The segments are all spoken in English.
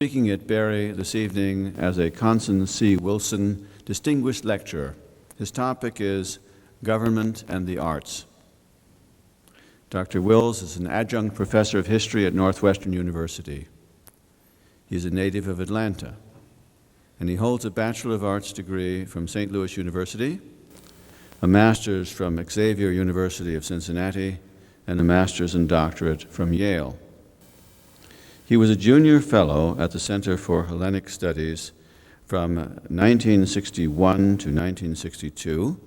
Speaking at Berry this evening as a Conson C. Wilson Distinguished Lecturer. His topic is Government and the Arts. Dr. Wills is an adjunct professor of history at Northwestern University. He is a native of Atlanta, and he holds a Bachelor of Arts degree from St. Louis University, a master's from Xavier University of Cincinnati, and a master's and doctorate from Yale. He was a junior fellow at the Center for Hellenic Studies from 1961 to 1962,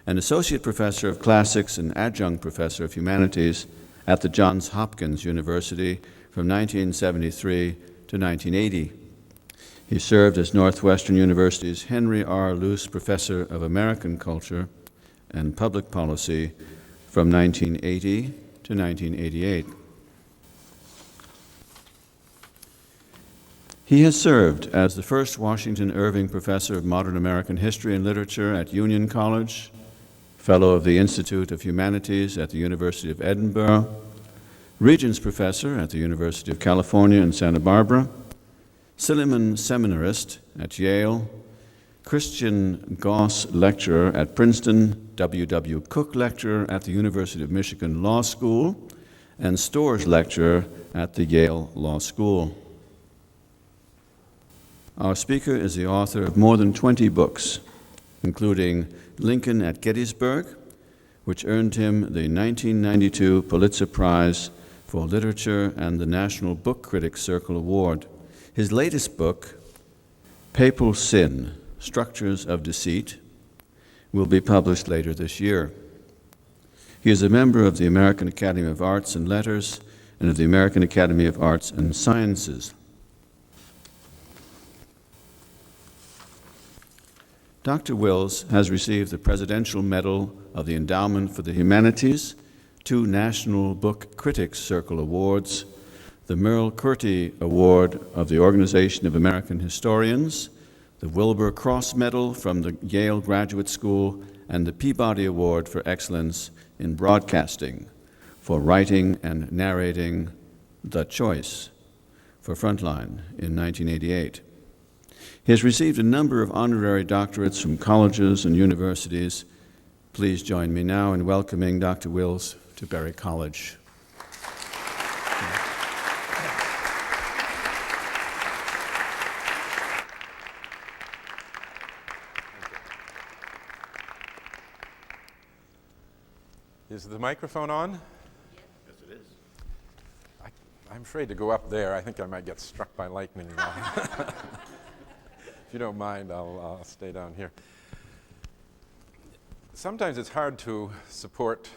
an associate professor of classics and adjunct professor of humanities at the Johns Hopkins University from 1973 to 1980. He served as Northwestern University's Henry R. Luce Professor of American Culture and Public Policy from 1980 to 1988. He has served as the first Washington Irving Professor of Modern American History and Literature at Union College, Fellow of the Institute of Humanities at the University of Edinburgh, Regents Professor at the University of California in Santa Barbara, Silliman Seminarist at Yale, Christian Goss Lecturer at Princeton, W.W. Cook Lecturer at the University of Michigan Law School, and Storrs Lecturer at the Yale Law School. Our speaker is the author of more than 20 books, including Lincoln at Gettysburg, which earned him the 1992 Pulitzer Prize for Literature and the National Book Critics Circle Award. His latest book, Papal Sin: Structures of Deceit, will be published later this year. He is a member of the American Academy of Arts and Letters and of the American Academy of Arts and Sciences. Dr. Wills has received the Presidential Medal of the Endowment for the Humanities, 2 National Book Critics Circle Awards, the Merle Curti Award of the Organization of American Historians, the Wilbur Cross Medal from the Yale Graduate School, and the Peabody Award for Excellence in Broadcasting for writing and narrating The Choice for Frontline in 1988. He has received a number of honorary doctorates from colleges and universities. Please join me now in welcoming Dr. Wills to Berry College. Is the microphone on? Yes, it is. I'm afraid to go up there. I think I might get struck by lightning. If you don't mind, I'll stay down here. Sometimes it's hard to support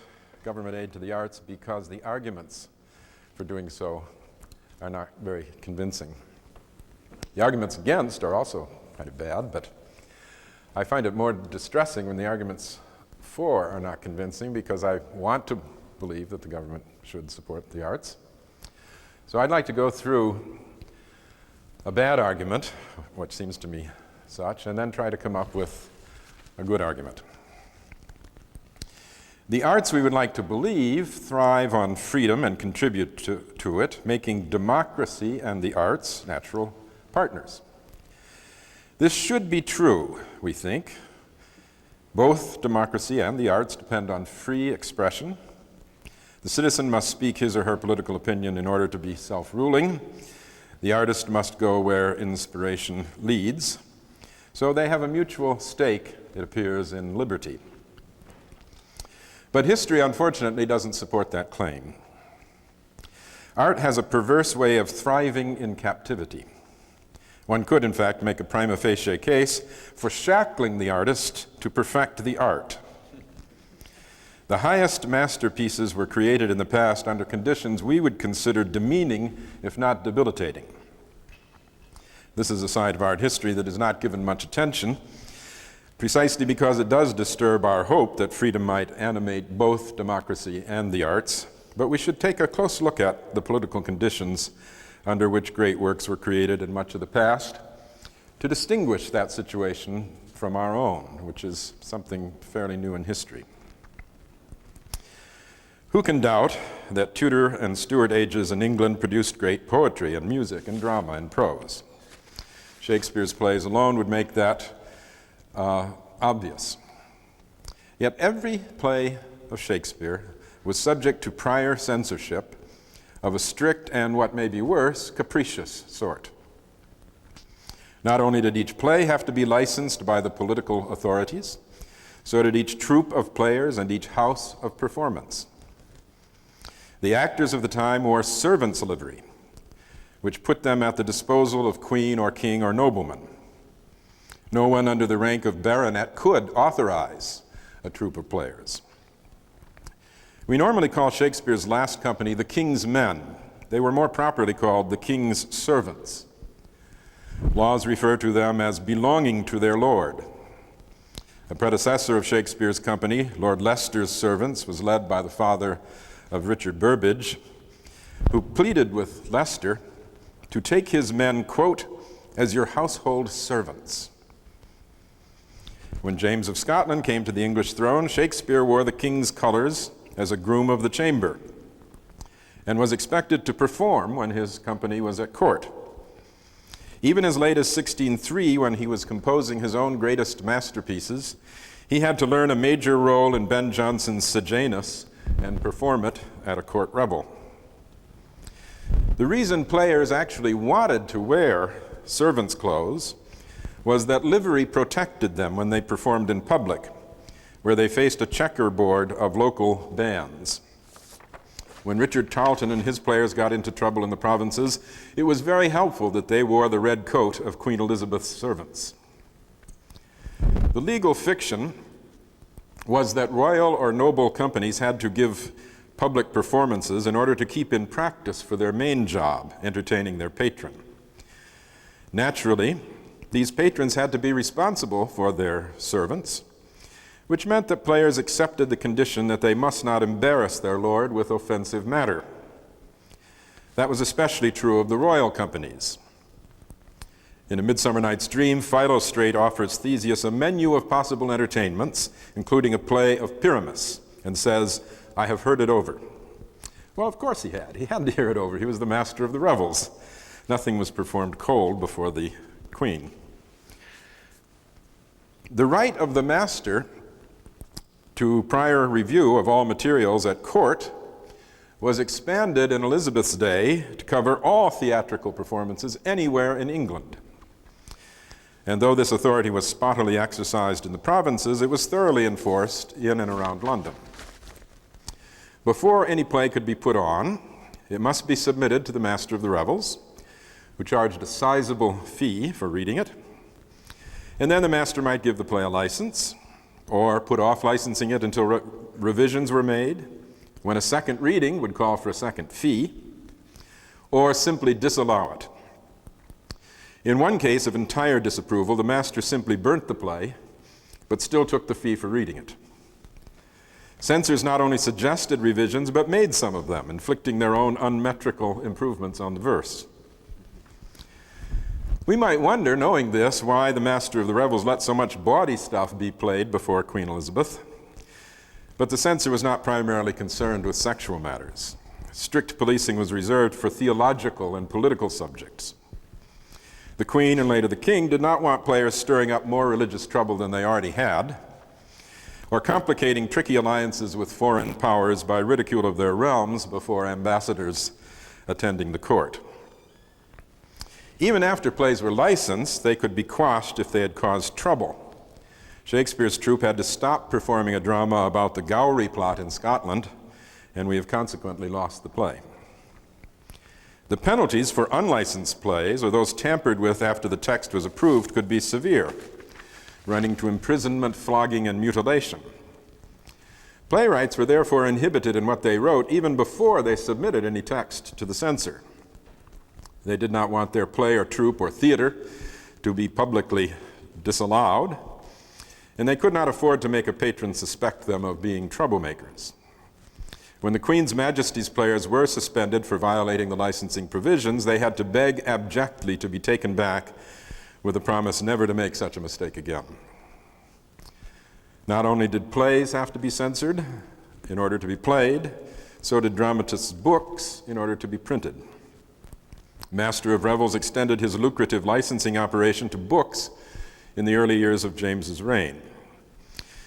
government aid to the arts because the arguments for doing so are not very convincing. The arguments against are also kind of bad, but I find it more distressing when the arguments for are not convincing because I want to believe that the government should support the arts. So I'd like to go through a bad argument, which seems to me such, and then try to come up with a good argument. The arts, we would like to believe, thrive on freedom and contribute to it, making democracy and the arts natural partners. This should be true, we think. Both democracy and the arts depend on free expression. The citizen must speak his or her political opinion in order to be self-ruling. The artist must go where inspiration leads. So they have a mutual stake, it appears, in liberty. But history, unfortunately, doesn't support that claim. Art has a perverse way of thriving in captivity. One could, in fact, make a prima facie case for shackling the artist to perfect the art. The highest masterpieces were created in the past under conditions we would consider demeaning, if not debilitating. This is a side of art history that is not given much attention, precisely because it does disturb our hope that freedom might animate both democracy and the arts. But we should take a close look at the political conditions under which great works were created in much of the past to distinguish that situation from our own, which is something fairly new in history. Who can doubt that Tudor and Stuart ages in England produced great poetry and music and drama and prose? Shakespeare's plays alone would make that obvious. Yet every play of Shakespeare was subject to prior censorship of a strict and, what may be worse, capricious sort. Not only did each play have to be licensed by the political authorities, so did each troupe of players and each house of performance. The actors of the time wore servants' livery, which put them at the disposal of queen or king or nobleman. No one under the rank of baronet could authorize a troupe of players. We normally call Shakespeare's last company the King's Men. They were more properly called the King's Servants. Laws refer to them as belonging to their lord. A predecessor of Shakespeare's company, Lord Leicester's Servants, was led by the father of Richard Burbage, who pleaded with Leicester to take his men, quote, as your household servants. When James of Scotland came to the English throne, Shakespeare wore the king's colors as a groom of the chamber and was expected to perform when his company was at court. Even as late as 1603, when he was composing his own greatest masterpieces, he had to learn a major role in Ben Jonson's Sejanus and perform it at a court revel. The reason players actually wanted to wear servants' clothes was that livery protected them when they performed in public, where they faced a checkerboard of local bands. When Richard Tarleton and his players got into trouble in the provinces, it was very helpful that they wore the red coat of Queen Elizabeth's servants. The legal fiction was that royal or noble companies had to give public performances in order to keep in practice for their main job, entertaining their patron. Naturally, these patrons had to be responsible for their servants, which meant that players accepted the condition that they must not embarrass their lord with offensive matter. That was especially true of the royal companies. In A Midsummer Night's Dream, Philostrate offers Theseus a menu of possible entertainments, including a play of Pyramus, and says, I have heard it over. Well, of course he had. He had to hear it over. He was the master of the revels. Nothing was performed cold before the queen. The right of the master to prior review of all materials at court was expanded in Elizabeth's day to cover all theatrical performances anywhere in England. And though this authority was spottily exercised in the provinces, it was thoroughly enforced in and around London. Before any play could be put on, it must be submitted to the master of the revels, who charged a sizable fee for reading it. And then the master might give the play a license, or put off licensing it until revisions were made, when a second reading would call for a second fee, or simply disallow it. In one case of entire disapproval, the master simply burnt the play, but still took the fee for reading it. Censors not only suggested revisions, but made some of them, inflicting their own unmetrical improvements on the verse. We might wonder, knowing this, why the master of the revels let so much bawdy stuff be played before Queen Elizabeth. But the censor was not primarily concerned with sexual matters. Strict policing was reserved for theological and political subjects. The Queen and later the King did not want players stirring up more religious trouble than they already had, or complicating tricky alliances with foreign powers by ridicule of their realms before ambassadors attending the court. Even after plays were licensed, they could be quashed if they had caused trouble. Shakespeare's troupe had to stop performing a drama about the Gowrie plot in Scotland, and we have consequently lost the play. The penalties for unlicensed plays, or those tampered with after the text was approved, could be severe, running to imprisonment, flogging, and mutilation. Playwrights were therefore inhibited in what they wrote even before they submitted any text to the censor. They did not want their play or troupe or theater to be publicly disallowed, and they could not afford to make a patron suspect them of being troublemakers. When the Queen's Majesty's players were suspended for violating the licensing provisions, they had to beg abjectly to be taken back with a promise never to make such a mistake again. Not only did plays have to be censored in order to be played, so did dramatists' books in order to be printed. Master of Revels extended his lucrative licensing operation to books in the early years of James's reign.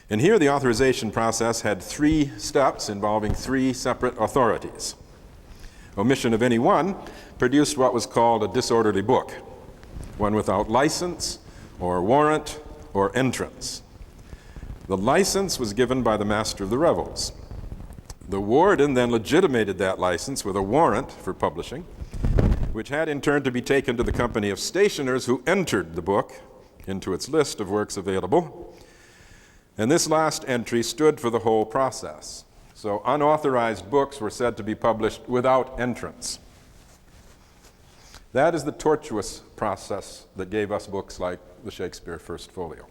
And here the authorization process had 3 steps involving 3 separate authorities. Omission of any one produced what was called a disorderly book, one without license or warrant or entrance. The license was given by the Master of the Revels. The warden then legitimated that license with a warrant for publishing, which had in turn to be taken to the company of stationers who entered the book into its list of works available. And this last entry stood for the whole process. So unauthorized books were said to be published without entrance. That is the tortuous process that gave us books like the Shakespeare First Folio.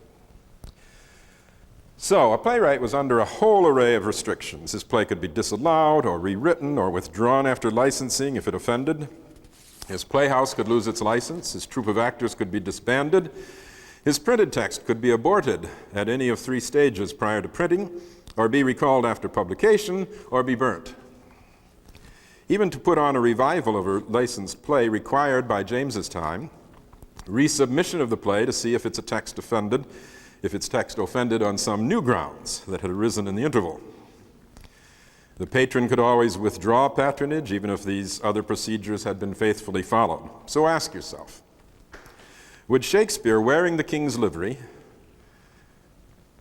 So a playwright was under a whole array of restrictions. His play could be disallowed or rewritten or withdrawn after licensing if it offended. His playhouse could lose its license. His troupe of actors could be disbanded. His printed text could be aborted at any of 3 stages prior to printing, or be recalled after publication, or be burnt. Even to put on a revival of a licensed play required by James's time resubmission of the play to see if its text offended on some new grounds that had arisen in the interval. The patron could always withdraw patronage, even if these other procedures had been faithfully followed. So ask yourself, would Shakespeare, wearing the king's livery,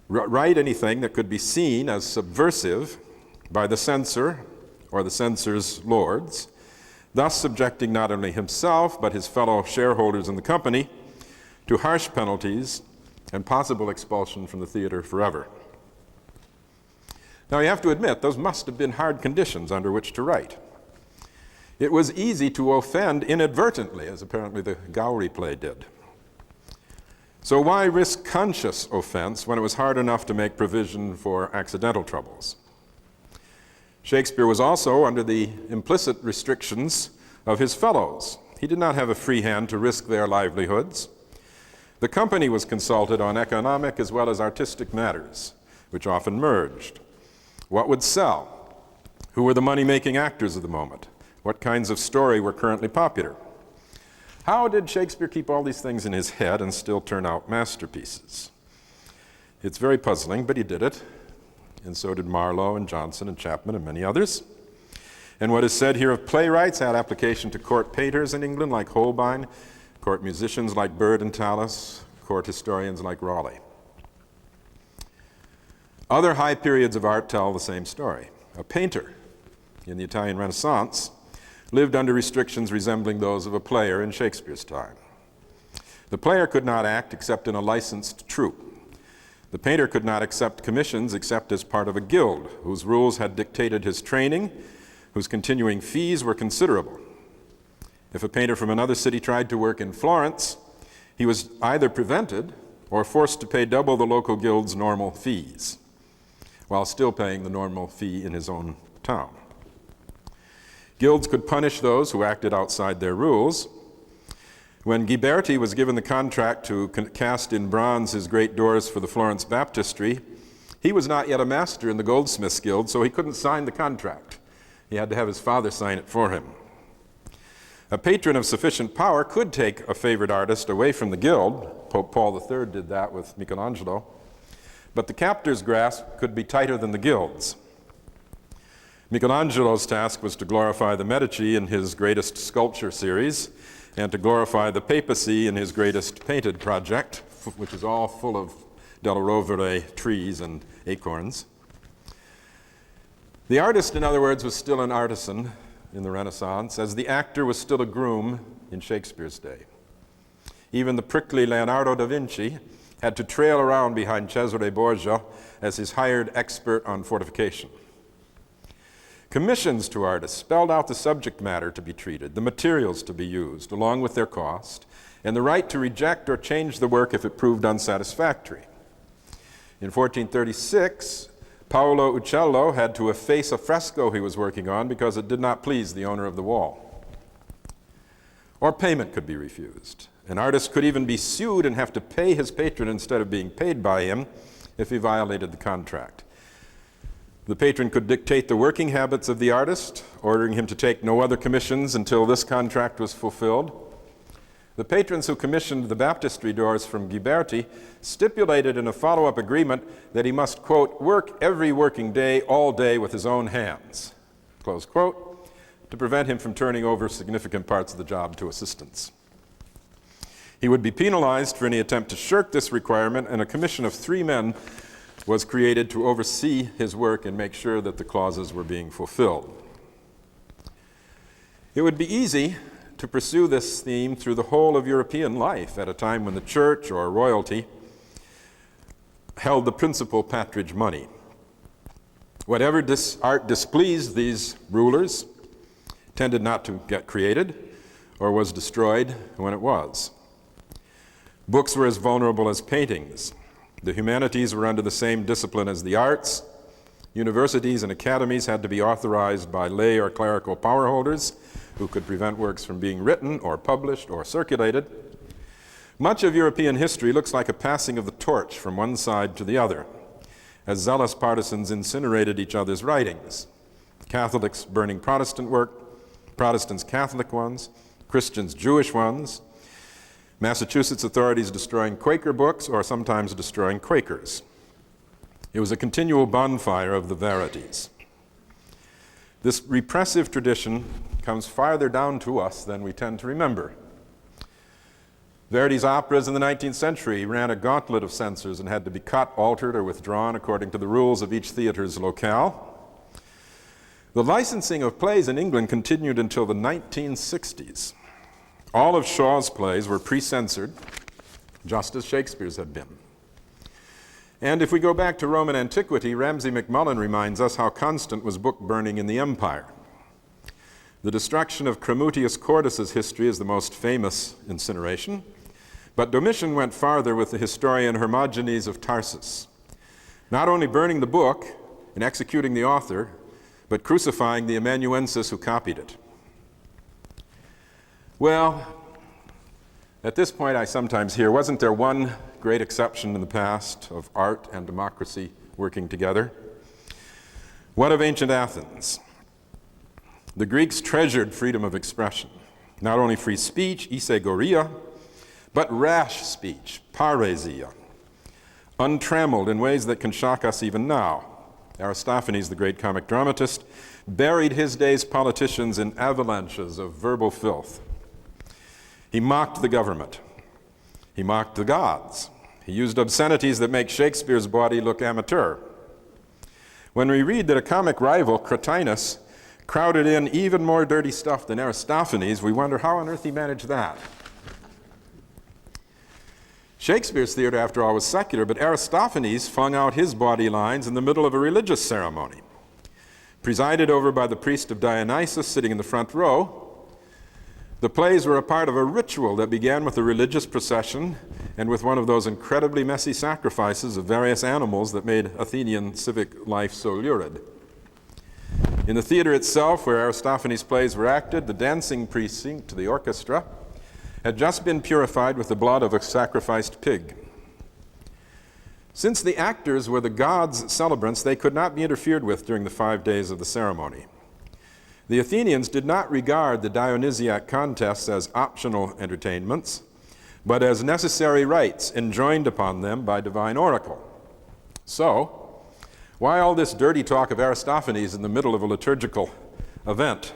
write anything that could be seen as subversive by the censor or the censor's lords, thus subjecting not only himself but his fellow shareholders in the company to harsh penalties and possible expulsion from the theater forever? Now, you have to admit, those must have been hard conditions under which to write. It was easy to offend inadvertently, as apparently the Gowrie play did. So why risk conscious offense when it was hard enough to make provision for accidental troubles? Shakespeare was also under the implicit restrictions of his fellows. He did not have a free hand to risk their livelihoods. The company was consulted on economic as well as artistic matters, which often merged. What would sell? Who were the money-making actors of the moment? What kinds of story were currently popular? How did Shakespeare keep all these things in his head and still turn out masterpieces? It's very puzzling, but he did it. And so did Marlowe and Johnson and Chapman and many others. And what is said here of playwrights had application to court painters in England like Holbein, court musicians like Bird and Tallis, court historians like Raleigh. Other high periods of art tell the same story. A painter in the Italian Renaissance lived under restrictions resembling those of a player in Shakespeare's time. The player could not act except in a licensed troupe. The painter could not accept commissions except as part of a guild, whose rules had dictated his training, whose continuing fees were considerable. If a painter from another city tried to work in Florence, he was either prevented or forced to pay double the local guild's normal fees, while still paying the normal fee in his own town. Guilds could punish those who acted outside their rules. When Ghiberti was given the contract to cast in bronze his great doors for the Florence Baptistry, he was not yet a master in the Goldsmiths Guild, so he couldn't sign the contract. He had to have his father sign it for him. A patron of sufficient power could take a favored artist away from the guild. Pope Paul III did that with Michelangelo. But the captor's grasp could be tighter than the guild's. Michelangelo's task was to glorify the Medici in his greatest sculpture series, and to glorify the papacy in his greatest painted project, which is all full of Della Rovere trees and acorns. The artist, in other words, was still an artisan in the Renaissance, as the actor was still a groom in Shakespeare's day. Even the prickly Leonardo da Vinci had to trail around behind Cesare Borgia as his hired expert on fortification. Commissions to artists spelled out the subject matter to be treated, the materials to be used, along with their cost, and the right to reject or change the work if it proved unsatisfactory. In 1436, Paolo Uccello had to efface a fresco he was working on because it did not please the owner of the wall. Or payment could be refused. An artist could even be sued and have to pay his patron instead of being paid by him if he violated the contract. The patron could dictate the working habits of the artist, ordering him to take no other commissions until this contract was fulfilled. The patrons who commissioned the baptistry doors from Ghiberti stipulated in a follow-up agreement that he must, quote, work every working day, all day with his own hands, close quote, to prevent him from turning over significant parts of the job to assistants. He would be penalized for any attempt to shirk this requirement, and a commission of 3 men was created to oversee his work and make sure that the clauses were being fulfilled. It would be easy to pursue this theme through the whole of European life at a time when the church or royalty held the principal patronage money. Whatever art displeased these rulers tended not to get created or was destroyed when it was. Books were as vulnerable as paintings. The humanities were under the same discipline as the arts. Universities and academies had to be authorized by lay or clerical power holders who could prevent works from being written or published or circulated. Much of European history looks like a passing of the torch from one side to the other, as zealous partisans incinerated each other's writings. Catholics burning Protestant work, Protestants Catholic ones, Christians Jewish ones, Massachusetts authorities destroying Quaker books or sometimes destroying Quakers. It was a continual bonfire of the verities. This repressive tradition comes farther down to us than we tend to remember. Verdi's operas in the 19th century ran a gauntlet of censors and had to be cut, altered, or withdrawn according to the rules of each theater's locale. The licensing of plays in England continued until the 1960s. All of Shaw's plays were pre-censored, just as Shakespeare's had been. And if we go back to Roman antiquity, Ramsay MacMullen reminds us how constant was book burning in the empire. The destruction of Cremutius Cordus's history is the most famous incineration, but Domitian went farther with the historian Hermogenes of Tarsus, not only burning the book and executing the author, but crucifying the amanuensis who copied it. Well, at this point I sometimes hear, wasn't there one great exception in the past of art and democracy working together? What of ancient Athens? The Greeks treasured freedom of expression, not only free speech, isegoria, but rash speech, paresia, untrammeled in ways that can shock us even now. Aristophanes, the great comic dramatist, buried his day's politicians in avalanches of verbal filth. He mocked the government. He mocked the gods. He used obscenities that make Shakespeare's body look amateur. When we read that a comic rival, Cratinus, crowded in even more dirty stuff than Aristophanes, we wonder how on earth he managed that. Shakespeare's theater, after all, was secular, but Aristophanes flung out his body lines in the middle of a religious ceremony. Presided over by the priest of Dionysus sitting in the front row, the plays were a part of a ritual that began with a religious procession and with one of those incredibly messy sacrifices of various animals that made Athenian civic life so lurid. In the theater itself, where Aristophanes' plays were acted, the dancing precinct, the orchestra, had just been purified with the blood of a sacrificed pig. Since the actors were the gods' celebrants, they could not be interfered with during the 5 days of the ceremony. The Athenians did not regard the Dionysiac contests as optional entertainments, but as necessary rites enjoined upon them by divine oracle. So, why all this dirty talk of Aristophanes in the middle of a liturgical event?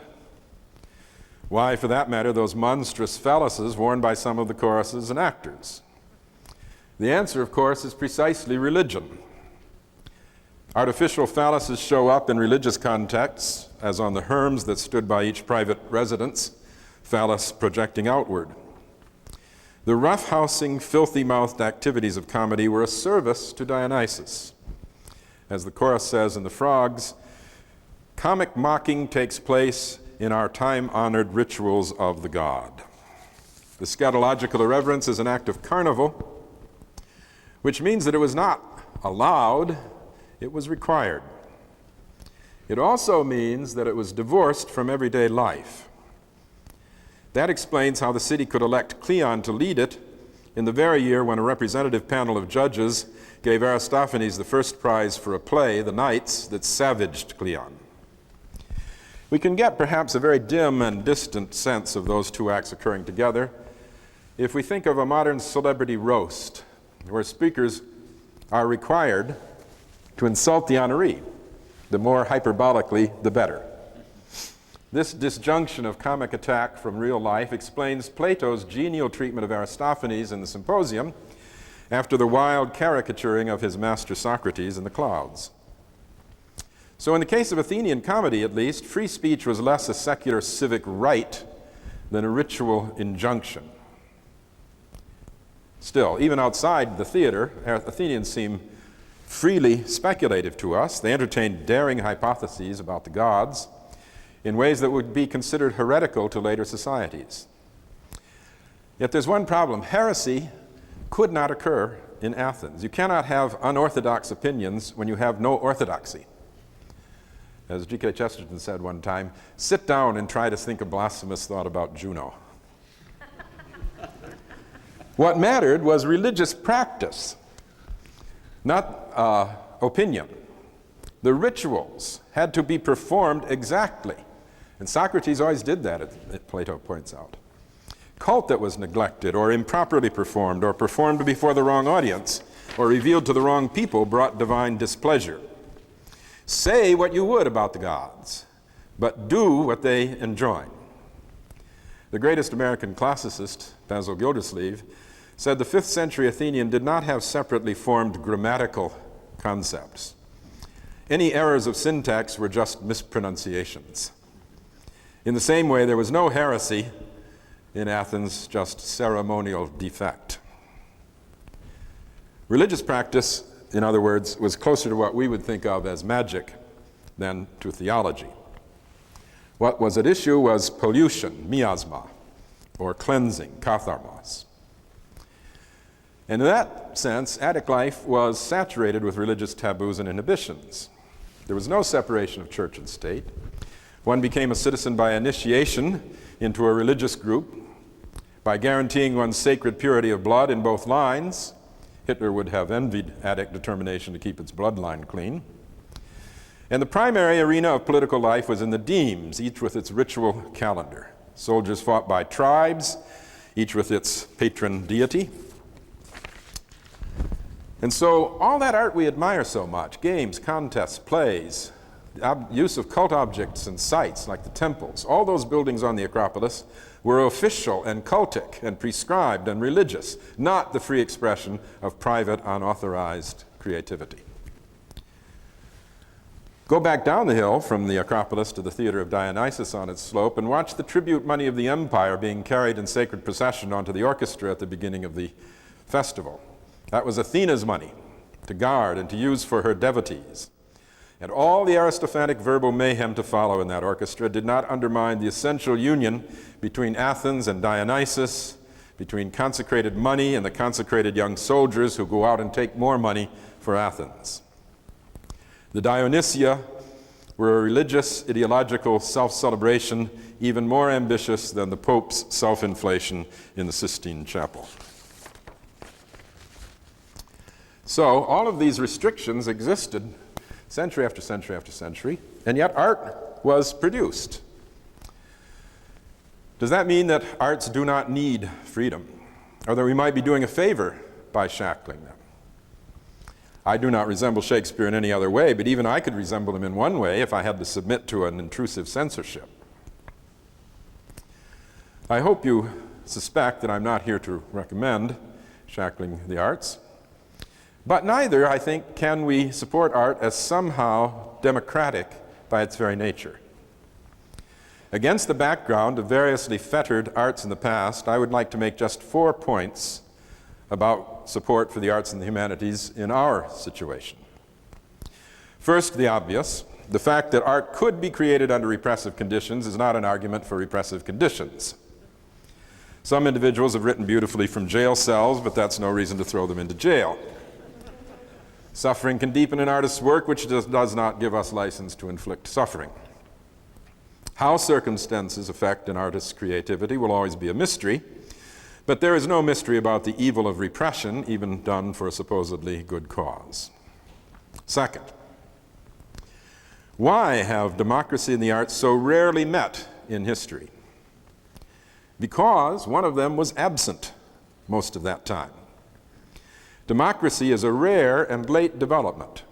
Why, for that matter, those monstrous phalluses worn by some of the choruses and actors? The answer, of course, is precisely religion. Artificial phalluses show up in religious contexts, as on the herms that stood by each private residence, phallus projecting outward. The roughhousing, filthy-mouthed activities of comedy were a service to Dionysus. As the chorus says in The Frogs, comic mocking takes place in our time-honored rituals of the god. The scatological irreverence is an act of carnival, which means that it was not allowed, it was required. It also means that it was divorced from everyday life. That explains how the city could elect Cleon to lead it in the very year when a representative panel of judges gave Aristophanes the first prize for a play, The Knights, that savaged Cleon. We can get perhaps a very dim and distant sense of those two acts occurring together if we think of a modern celebrity roast, where speakers are required to insult the honoree. The more hyperbolically, the better. This disjunction of comic attack from real life explains Plato's genial treatment of Aristophanes in the Symposium after the wild caricaturing of his master Socrates in the clouds. So in the case of Athenian comedy, at least, free speech was less a secular civic right than a ritual injunction. Still, even outside the theater, Athenians seem freely speculative to us. They entertained daring hypotheses about the gods in ways that would be considered heretical to later societies. Yet there's one problem. Heresy could not occur in Athens. You cannot have unorthodox opinions when you have no orthodoxy. As G.K. Chesterton said one time, sit down and try to think a blasphemous thought about Juno. What mattered was religious practice, not opinion. The rituals had to be performed exactly. And Socrates always did that, Plato points out. Cult that was neglected or improperly performed or performed before the wrong audience or revealed to the wrong people brought divine displeasure. Say what you would about the gods, but do what they enjoin. The greatest American classicist, Basil Gildersleeve, said the 5th century Athenian did not have separately formed grammatical concepts. Any errors of syntax were just mispronunciations. In the same way, there was no heresy in Athens, just ceremonial defect. Religious practice, in other words, was closer to what we would think of as magic than to theology. What was at issue was pollution, miasma, or cleansing, katharmos. And in that sense, Attic life was saturated with religious taboos and inhibitions. There was no separation of church and state. One became a citizen by initiation into a religious group, by guaranteeing one's sacred purity of blood in both lines. Hitler would have envied Attic determination to keep its bloodline clean. And the primary arena of political life was in the demes, each with its ritual calendar. Soldiers fought by tribes, each with its patron deity. And so all that art we admire so much, games, contests, plays, use of cult objects and sites like the temples, all those buildings on the Acropolis were official and cultic and prescribed and religious, not the free expression of private, unauthorized creativity. Go back down the hill from the Acropolis to the Theater of Dionysus on its slope and watch the tribute money of the empire being carried in sacred procession onto the orchestra at the beginning of the festival. That was Athena's money to guard and to use for her devotees. And all the Aristophatic verbal mayhem to follow in that orchestra did not undermine the essential union between Athens and Dionysus, between consecrated money and the consecrated young soldiers who go out and take more money for Athens. The Dionysia were a religious, ideological self-celebration even more ambitious than the Pope's self-inflation in the Sistine Chapel. So all of these restrictions existed century after century after century, and yet art was produced. Does that mean that arts do not need freedom, or that we might be doing a favor by shackling them? I do not resemble Shakespeare in any other way, but even I could resemble him in one way if I had to submit to an intrusive censorship. I hope you suspect that I'm not here to recommend shackling the arts. But neither, I think, can we support art as somehow democratic by its very nature. Against the background of variously fettered arts in the past, I would like to make just 4 points about support for the arts and the humanities in our situation. First, the obvious. The fact that art could be created under repressive conditions is not an argument for repressive conditions. Some individuals have written beautifully from jail cells, but that's no reason to throw them into jail. Suffering can deepen an artist's work, which does not give us license to inflict suffering. How circumstances affect an artist's creativity will always be a mystery, But there is no mystery about the evil of repression, even done for a supposedly good cause. Second, why have democracy and the arts so rarely met in history? Because one of them was absent most of that time. Democracy is a rare and late development.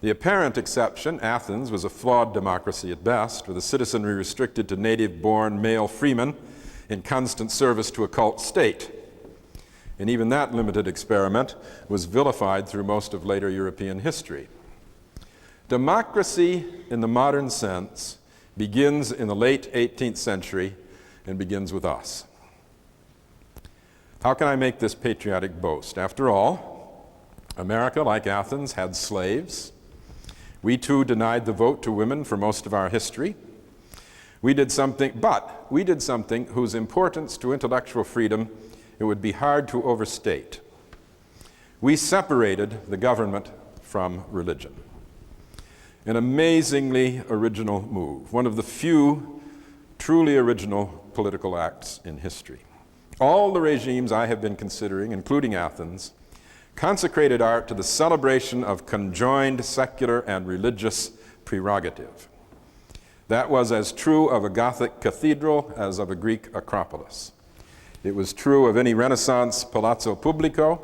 The apparent exception, Athens, was a flawed democracy at best, with a citizenry restricted to native-born male freemen in constant service to a cult state. And even that limited experiment was vilified through most of later European history. Democracy, in the modern sense, begins in the late 18th century and begins with us. How can I make this patriotic boast? After all, America, like Athens, had slaves. We too denied the vote to women for most of our history. We did something whose importance to intellectual freedom it would be hard to overstate. We separated the government from religion. An amazingly original move, one of the few truly original political acts in history. All the regimes I have been considering, including Athens, consecrated art to the celebration of conjoined secular and religious prerogative. That was as true of a Gothic cathedral as of a Greek acropolis. It was true of any Renaissance Palazzo Pubblico.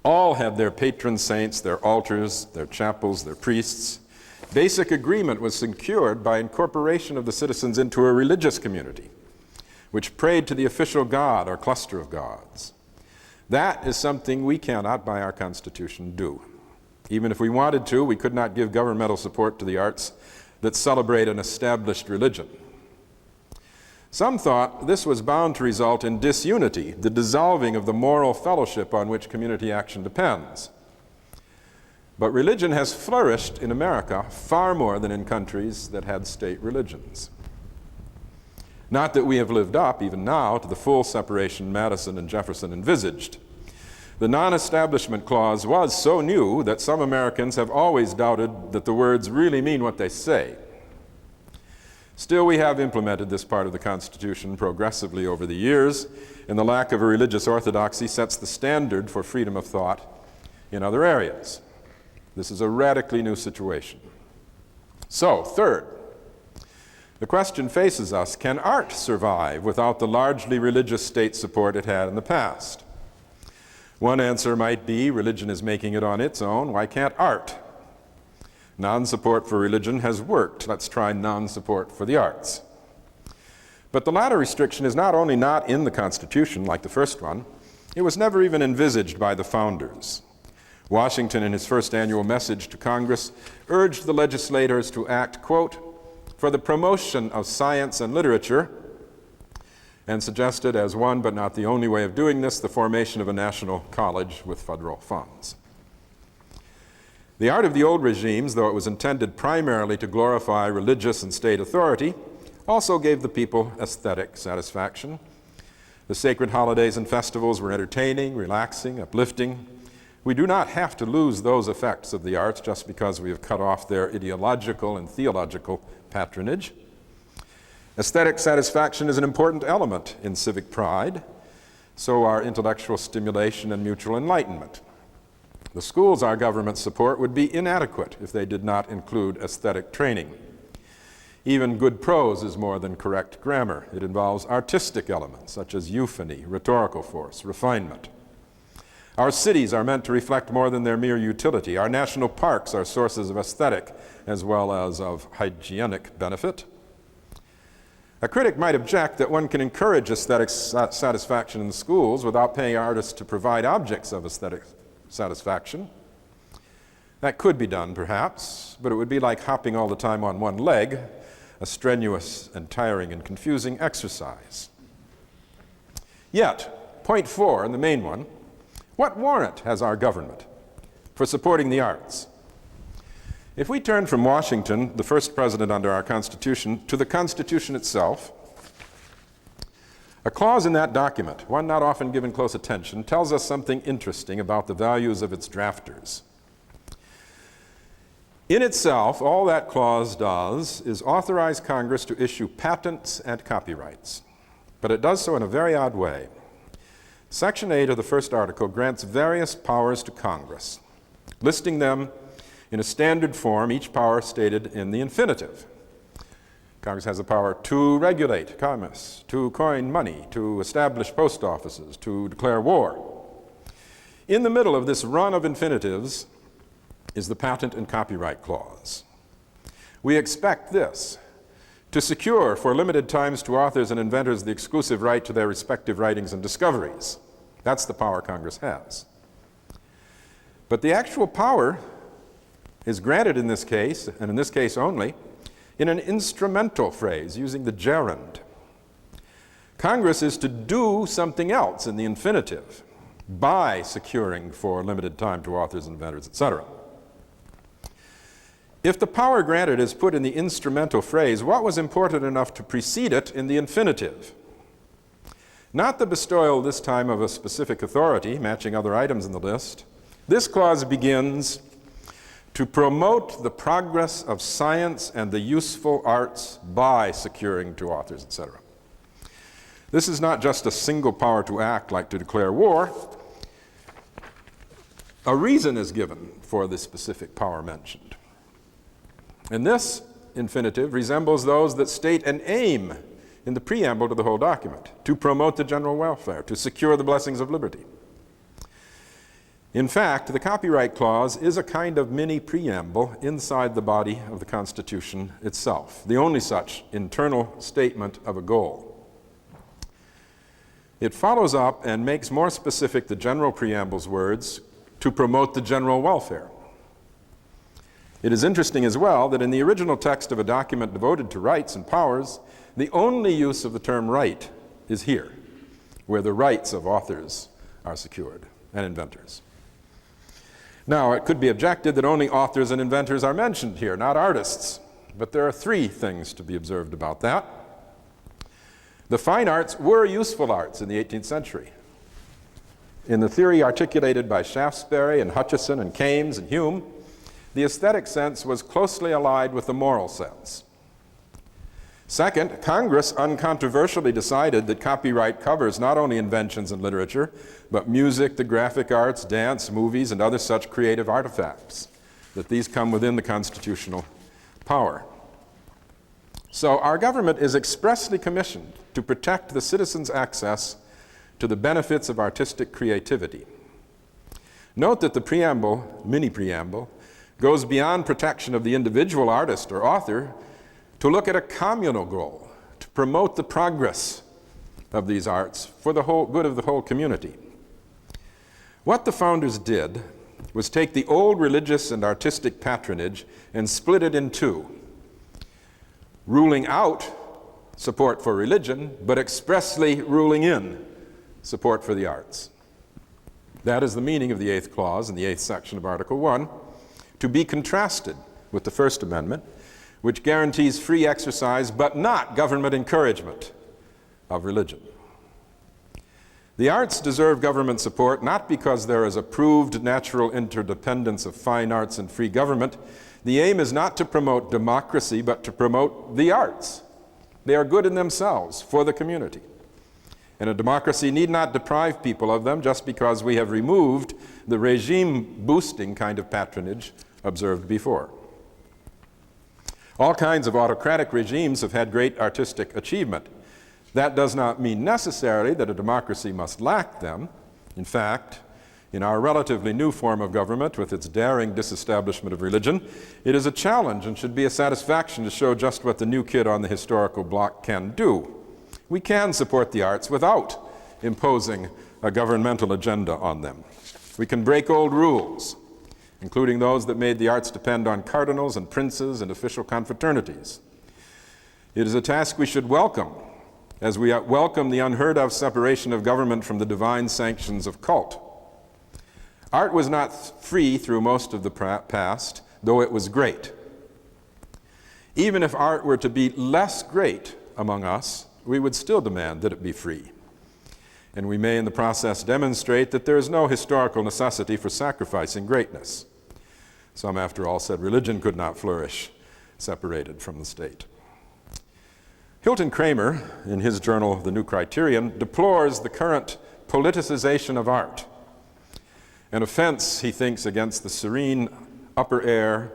All had their patron saints, their altars, their chapels, their priests. Basic agreement was secured by incorporation of the citizens into a religious community, which prayed to the official god or cluster of gods. That is something we cannot, by our Constitution, do. Even if we wanted to, we could not give governmental support to the arts that celebrate an established religion. Some thought this was bound to result in disunity, the dissolving of the moral fellowship on which community action depends. But religion has flourished in America far more than in countries that had state religions. Not that we have lived up, even now, to the full separation Madison and Jefferson envisaged. The non-establishment clause was so new that some Americans have always doubted that the words really mean what they say. Still, we have implemented this part of the Constitution progressively over the years, and the lack of a religious orthodoxy sets the standard for freedom of thought in other areas. This is a radically new situation. So, third, the question faces us: can art survive without the largely religious state support it had in the past? One answer might be religion is making it on its own. Why can't art? Non-support for religion has worked. Let's try non-support for the arts. But the latter restriction is not only not in the Constitution, like the first one, it was never even envisaged by the founders. Washington, in his first annual message to Congress, urged the legislators to act, quote, for the promotion of science and literature, and suggested as one but not the only way of doing this, the formation of a national college with federal funds. The art of the old regimes, though it was intended primarily to glorify religious and state authority, also gave the people aesthetic satisfaction. The sacred holidays and festivals were entertaining, relaxing, uplifting. We do not have to lose those effects of the arts just because we have cut off their ideological and theological patronage. Aesthetic satisfaction is an important element in civic pride, so are intellectual stimulation and mutual enlightenment. The schools our government support would be inadequate if they did not include aesthetic training. Even good prose is more than correct grammar. It involves artistic elements such as euphony, rhetorical force, refinement. Our cities are meant to reflect more than their mere utility. Our national parks are sources of aesthetic as well as of hygienic benefit. A critic might object that one can encourage aesthetic satisfaction in the schools without paying artists to provide objects of aesthetic satisfaction. That could be done, perhaps, but it would be like hopping all the time on one leg, a strenuous and tiring and confusing exercise. Yet, point 4, and the main one, what warrant has our government for supporting the arts? If we turn from Washington, the first president under our Constitution, to the Constitution itself, a clause in that document, one not often given close attention, tells us something interesting about the values of its drafters. In itself, all that clause does is authorize Congress to issue patents and copyrights. but it does so in a very odd way. Section 8 of the first article grants various powers to Congress, listing them in a standard form, each power stated in the infinitive. Congress has the power to regulate commerce, to coin money, to establish post offices, to declare war. In the middle of this run of infinitives is the Patent and Copyright Clause. We expect this: to secure for limited times to authors and inventors the exclusive right to their respective writings and discoveries. That's the power Congress has. But the actual power is granted in this case, and in this case only, in an instrumental phrase using the gerund. Congress is to do something else in the infinitive by securing for limited time to authors, inventors, etc. If the power granted is put in the instrumental phrase, what was important enough to precede it in the infinitive? Not the bestowal this time of a specific authority, matching other items in the list. This clause begins to promote the progress of science and the useful arts by securing to authors, etc. This is not just a single power to act like to declare war. A reason is given for the specific power mentioned. And this infinitive resembles those that state an aim in the preamble to the whole document: to promote the general welfare, to secure the blessings of liberty. In fact, the Copyright Clause is a kind of mini preamble inside the body of the Constitution itself, the only such internal statement of a goal. It follows up and makes more specific the general preamble's words, to promote the general welfare. It is interesting as well that in the original text of a document devoted to rights and powers, the only use of the term right is here, where the rights of authors are secured and inventors. Now, it could be objected that only authors and inventors are mentioned here, not artists. But there are three things to be observed about that. The fine arts were useful arts in the 18th century. In the theory articulated by Shaftesbury and Hutcheson and Kames and Hume, the aesthetic sense was closely allied with the moral sense. Second, Congress uncontroversially decided that copyright covers not only inventions and literature, but music, the graphic arts, dance, movies, and other such creative artifacts, that these come within the constitutional power. So our government is expressly commissioned to protect the citizens' access to the benefits of artistic creativity. Note that the preamble, mini preamble, goes beyond protection of the individual artist or author to look at a communal goal, to promote the progress of these arts for the whole good of the whole community. What the founders did was take the old religious and artistic patronage and split it in two, ruling out support for religion, but expressly ruling in support for the arts. That is the meaning of the 8th clause in the 8th section of Article 1, to be contrasted with the First Amendment, which guarantees free exercise but not government encouragement of religion. The arts deserve government support not because there is a proved natural interdependence of fine arts and free government. The aim is not to promote democracy, but to promote the arts. They are good in themselves for the community. And a democracy need not deprive people of them just because we have removed the regime-boosting kind of patronage observed before. All kinds of autocratic regimes have had great artistic achievement. That does not mean necessarily that a democracy must lack them. In fact, in our relatively new form of government, with its daring disestablishment of religion, it is a challenge and should be a satisfaction to show just what the new kid on the historical block can do. We can support the arts without imposing a governmental agenda on them. We can break old rules, including those that made the arts depend on cardinals and princes and official confraternities. It is a task we should welcome, as we welcome the unheard of separation of government from the divine sanctions of cult. Art was not free through most of the past, though it was great. Even if art were to be less great among us, we would still demand that it be free. And we may in the process demonstrate that there is no historical necessity for sacrificing greatness. Some, after all, said religion could not flourish separated from the state. Hilton Kramer, in his journal, The New Criterion, deplores the current politicization of art, an offense, he thinks, against the serene upper air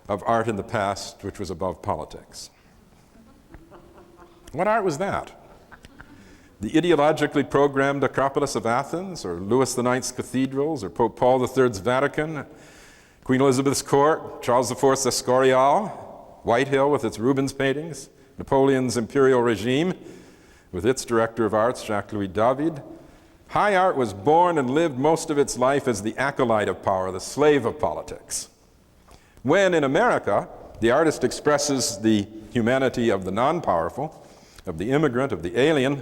of art in the past, which was above politics. What art was that? The ideologically programmed Acropolis of Athens, or Louis IX's cathedrals, or Pope Paul III's Vatican, Queen Elizabeth's court, Charles IV's Escorial, Whitehill with its Rubens paintings, Napoleon's imperial regime with its director of arts, Jacques-Louis David. High art was born and lived most of its life as the acolyte of power, the slave of politics. When in America, the artist expresses the humanity of the non-powerful, of the immigrant, of the alien,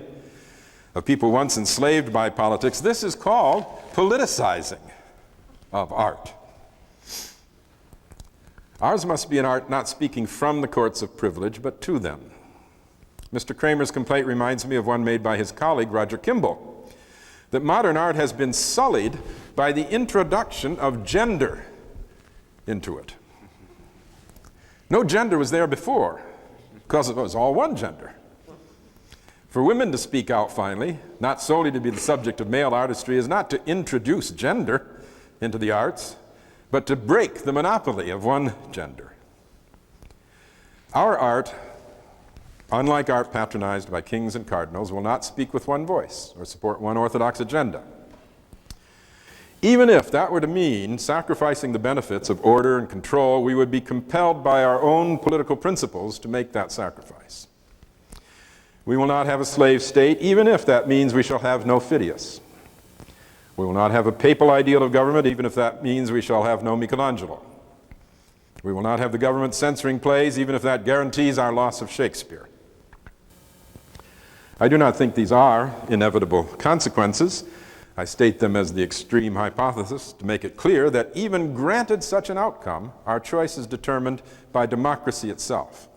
of people once enslaved by politics, this is called politicizing of art. Ours must be an art not speaking from the courts of privilege, but to them. Mr. Kramer's complaint reminds me of one made by his colleague, Roger Kimball, that modern art has been sullied by the introduction of gender into it. No gender was there before, because it was all one gender. For women to speak out finally, not solely to be the subject of male artistry, is not to introduce gender into the arts, but to break the monopoly of one gender. Our art, unlike art patronized by kings and cardinals, will not speak with one voice or support one orthodox agenda. Even if that were to mean sacrificing the benefits of order and control, we would be compelled by our own political principles to make that sacrifice. We will not have a slave state, even if that means we shall have no Phidias. We will not have a papal ideal of government, even if that means we shall have no Michelangelo. We will not have the government censoring plays, even if that guarantees our loss of Shakespeare. I do not think these are inevitable consequences. I state them as the extreme hypothesis to make it clear that even granted such an outcome, our choice is determined by democracy itself.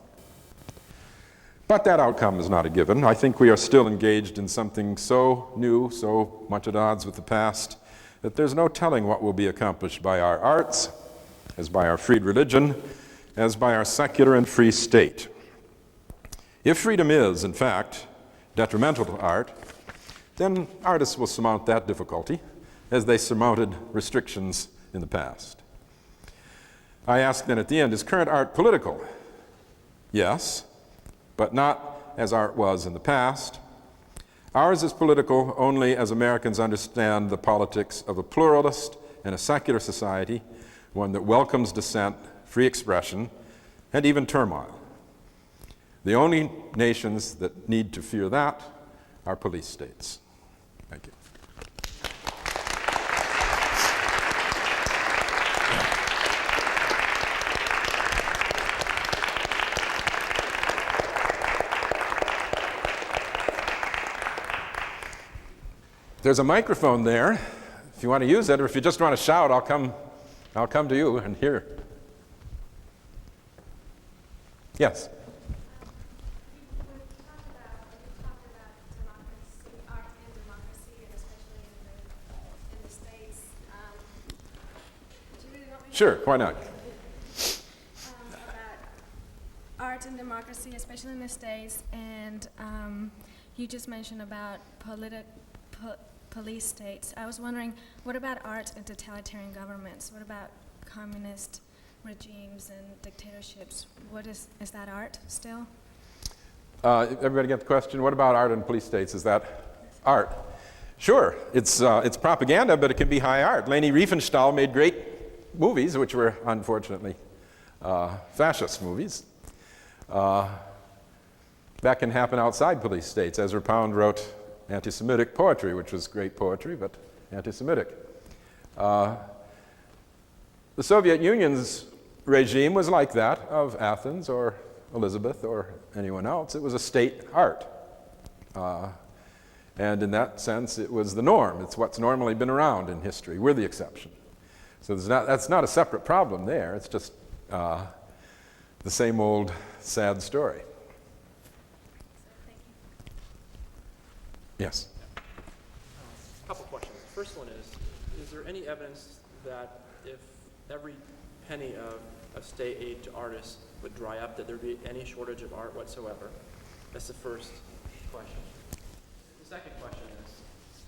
But that outcome is not a given. I think we are still engaged in something so new, so much at odds with the past, that there's no telling what will be accomplished by our arts, as by our freed religion, as by our secular and free state. If freedom is, in fact, detrimental to art, then artists will surmount that difficulty as they surmounted restrictions in the past. I ask then at the end, is current art political? Yes, but not as art was in the past. Ours is political only as Americans understand the politics of a pluralist and a secular society, one that welcomes dissent, free expression, and even turmoil. The only nations that need to fear that are police states. Thank you. There's a microphone there. If you want to use it, or if you just want to shout, I'll come to you and hear. Yes. Sure, why not? Art and democracy, especially in the States, and you just mentioned about police states. I was wondering, what about art and totalitarian governments? What about communist regimes and dictatorships? What is that art still? Everybody get the question? What about art and police states? Is that art? Sure, it's propaganda, but it can be high art. Leni Riefenstahl made great movies, which were unfortunately fascist movies. That can happen outside police states. Ezra Pound wrote anti-Semitic poetry, which was great poetry, but anti-Semitic. The Soviet Union's regime was like that of Athens or Elizabeth or anyone else. It was a state art. And in that sense, it was the norm. It's what's normally been around in history. We're the exception. So that's not a separate problem there. It's just the same old sad story. Yes? A couple questions. The first one is there any evidence that if every penny of state aid to artists would dry up, that there'd be any shortage of art whatsoever? That's the first question. The second question is,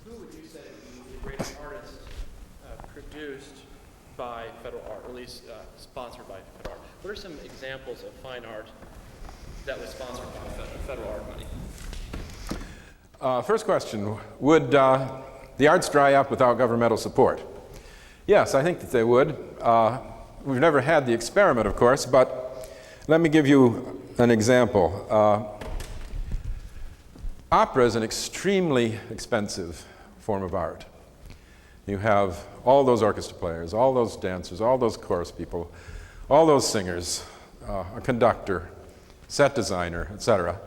who would you say would be the greatest artist produced by federal art, or at least sponsored by federal art? What are some examples of fine art that was sponsored by federal art money? First question, would the arts dry up without governmental support? Yes, I think that they would. We've never had the experiment, of course, but let me give you an example. Opera is an extremely expensive form of art. You have all those orchestra players, all those dancers, all those chorus people, all those singers, a conductor, set designer, etc.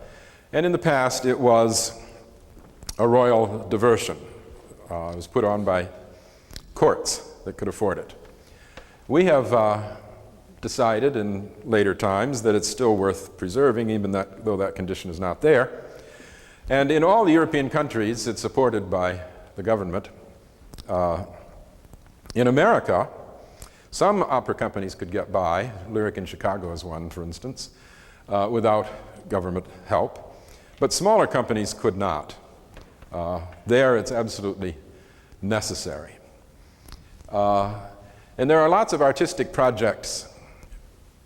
And in the past, it was a royal diversion. It was put on by courts that could afford it. We have decided in later times that it's still worth preserving, even though that condition is not there. And in all the European countries, it's supported by the government. In America, some opera companies could get by, Lyric in Chicago is one, for instance, without government help, but smaller companies could not. There, it's absolutely necessary. And there are lots of artistic projects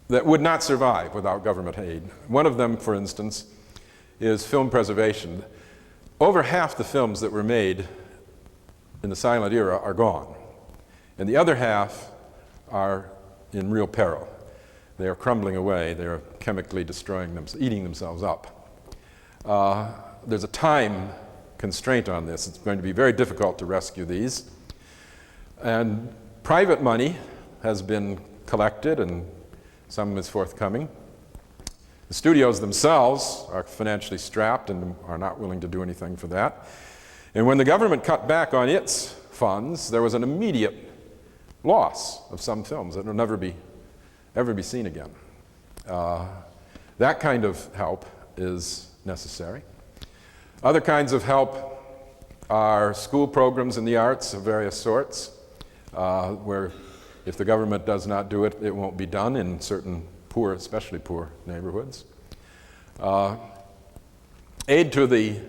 that would not survive without government aid. One of them, for instance, is film preservation. Over half the films that were made in the silent era are gone, and the other half are in real peril. They are crumbling away. They are chemically destroying them, eating themselves up. There's a time constraint on this. It's going to be very difficult to rescue these. And private money has been collected, and some is forthcoming. The studios themselves are financially strapped and are not willing to do anything for that. And when the government cut back on its funds, there was an immediate loss of some films that will never ever be seen again. That kind of help is necessary. Other kinds of help are school programs in the arts of various sorts, where if the government does not do it, it won't be done in certain poor, especially poor neighborhoods. Aid to the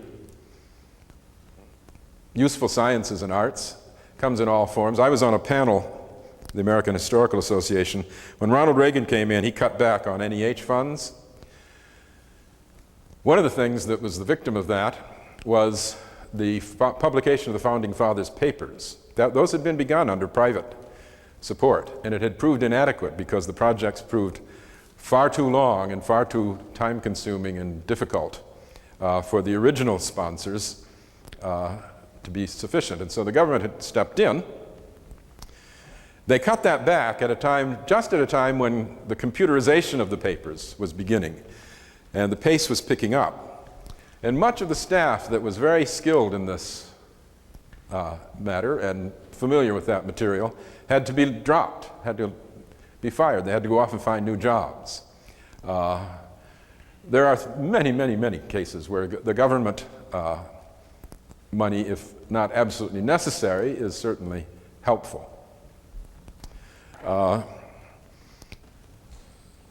useful sciences and arts comes in all forms. I was on a panel, the American Historical Association. When Ronald Reagan came in, he cut back on NEH funds. One of the things that was the victim of that was the publication of the Founding Fathers' papers. Those had been begun under private support, and it had proved inadequate because the projects proved far too long and far too time-consuming and difficult for the original sponsors to be sufficient. And so the government had stepped in. They cut that back at a time, just at a time when the computerization of the papers was beginning, and the pace was picking up. And much of the staff that was very skilled in this matter and familiar with that material had to be dropped, had to be fired. They had to go off and find new jobs. There are many, many, many cases where the government money, if not absolutely necessary, is certainly helpful. What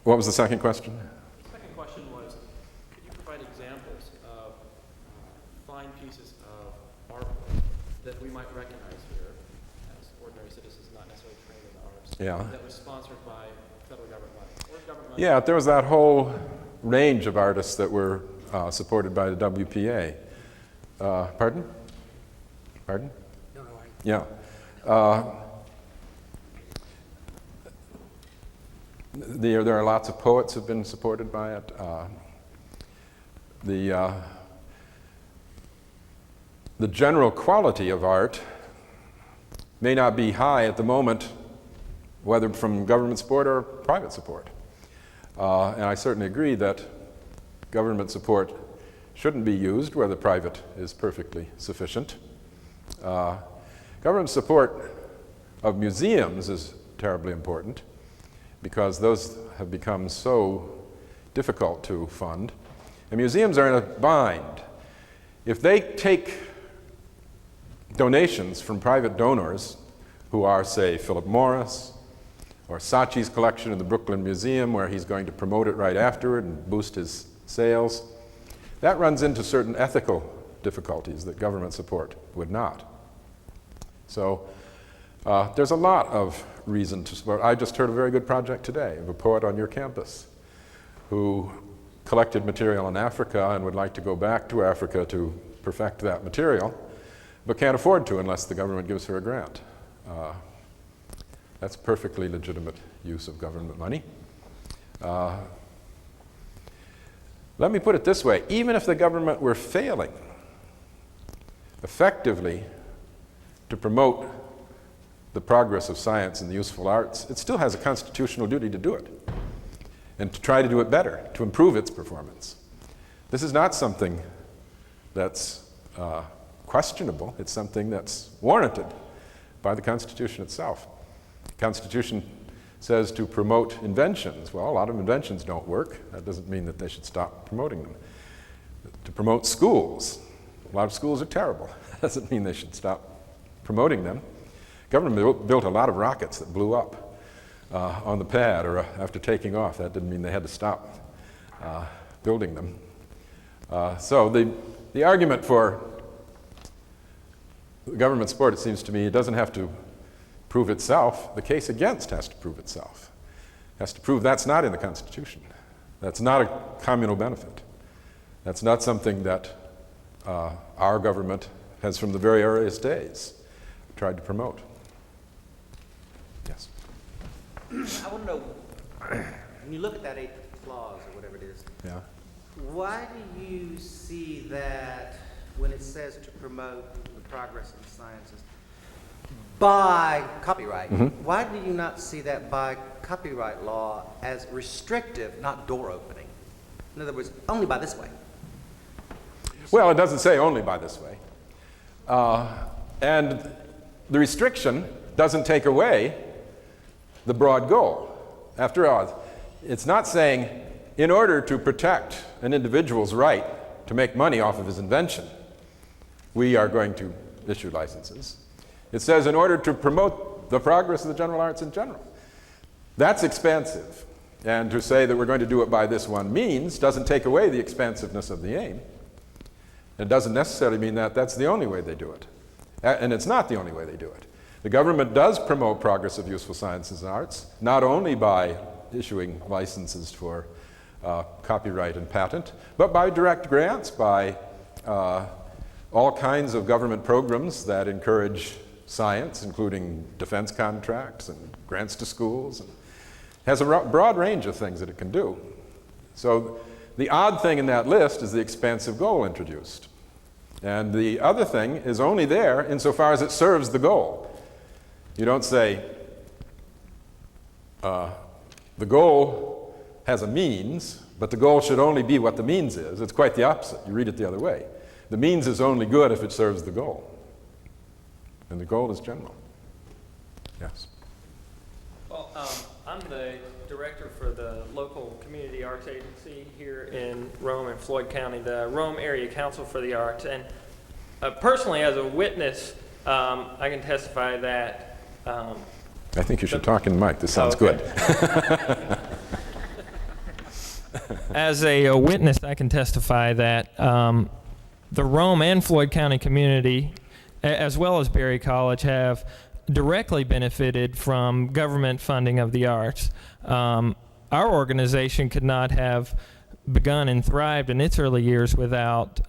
was the second question? The second question was, could you provide examples of fine pieces of art that we might recognize here as ordinary citizens, not necessarily trained in the arts, Yeah. that was sponsored by federal government money or government money? Yeah, there was that whole range of artists that were supported by the WPA. Pardon? Pardon? No, Yeah. There are lots of poets who have been supported by it. The general quality of art may not be high at the moment, whether from government support or private support. And I certainly agree that government support shouldn't be used where the private is perfectly sufficient. Government support of museums is terribly important because those have become so difficult to fund. And museums are in a bind. If they take donations from private donors who are, say, Philip Morris or Saatchi's collection in the Brooklyn Museum, where he's going to promote it right afterward and boost his sales, That runs into certain ethical difficulties that government support would not. So there's a lot of reason to support. I just heard a very good project today of a poet on your campus who collected material in Africa and would like to go back to Africa to perfect that material, but can't afford to unless the government gives her a grant. That's perfectly legitimate use of government money. Let me put it this way. Even if the government were failing effectively to promote the progress of science and the useful arts, it still has a constitutional duty to do it and to try to do it better, to improve its performance. This is not something that's questionable. It's something that's warranted by the Constitution itself. The Constitution says to promote inventions. Well, a lot of inventions don't work. That doesn't mean that they should stop promoting them. To promote schools. A lot of schools are terrible. That doesn't mean they should stop promoting them. Government built a lot of rockets that blew up on the pad or after taking off. That didn't mean they had to stop building them. So the argument for government support, it seems to me, it doesn't have to prove itself. The case against has to prove itself. It has to prove that's not in the Constitution. That's not a communal benefit. That's not something that our government has from the very earliest days tried to promote. Yes? I want to know, when you look at that 8th clause or whatever it is, Yeah. why do you see that when it says to promote the progress in sciences by copyright, why do you not see that by copyright law as restrictive, not door opening? In other words, only by this way. Well, it doesn't say only by this way. And the restriction doesn't take away the broad goal. After all, it's not saying in order to protect an individual's right to make money off of his invention, we are going to issue licenses. It says in order to promote the progress of the general arts in general. That's expansive. And to say that we're going to do it by this one means doesn't take away the expansiveness of the aim. It doesn't necessarily mean that that's the only way they do it. And it's not the only way they do it. The government does promote progress of useful sciences and arts, not only by issuing licenses for copyright and patent, but by direct grants, by all kinds of government programs that encourage science, including defense contracts and grants to schools, and has a broad range of things that it can do. So the odd thing in that list is the expansive goal introduced. And the other thing is only there insofar as it serves the goal. You don't say, the goal has a means, but the goal should only be what the means is. It's quite the opposite. You read it the other way. The means is only good if it serves the goal. And the goal is general. Yes. Well, I'm the director for the local community arts agency here in Rome and Floyd County, the Rome Area Council for the Arts. And personally, as a witness, I can testify that... I think you should talk in the mic. This sounds good. As a witness, I can testify that the Rome and Floyd County community, as well as Berry College, have directly benefited from government funding of the arts. Our organization could not have begun and thrived in its early years without